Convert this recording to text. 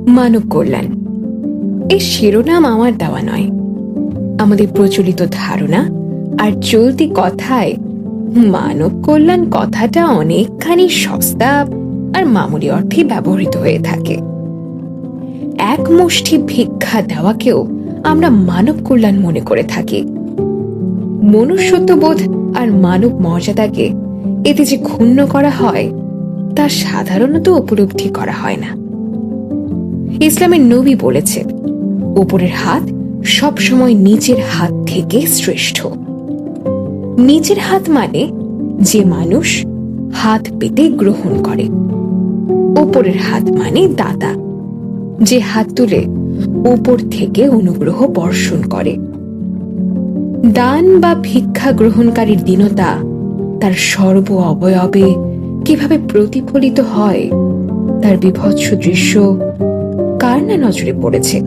মানব কল্যাণ এর শিরোনাম আমার দেওয়া নয়। আমাদের প্রচলিত ধারণা আর চলতি কথায় মানব কল্যাণ কথাটা অনেকখানি সস্তা আর মামুলি অর্থে ব্যবহৃত হয়ে থাকে। এক মুষ্টি ভিক্ষা দেওয়াকেও আমরা মানব কল্যাণ মনে করে থাকি। মনুষ্যত্ববোধ আর মানব মর্যাদাকে এতে যে ক্ষুণ্ণ করা হয় তা সাধারণত উপলব্ধি করা হয় না। ইসলামের নবী বলেছে, উপরের হাত সবসময় নিচের হাত থেকে শ্রেষ্ঠ। নিচের হাত মানে যে মানুষ হাত পেতে গ্রহণ করে, উপরের হাত মানে দাতা, যে হাত তুলে উপর থেকে অনুগ্রহ বর্ষণ করে। দান বা ভিক্ষা গ্রহণকারীর দীনতা তার সর্ব অবয়বে কিভাবে প্রতিফলিত হয় তার বীভৎস দৃশ্য কার না নজরে পড়েছে।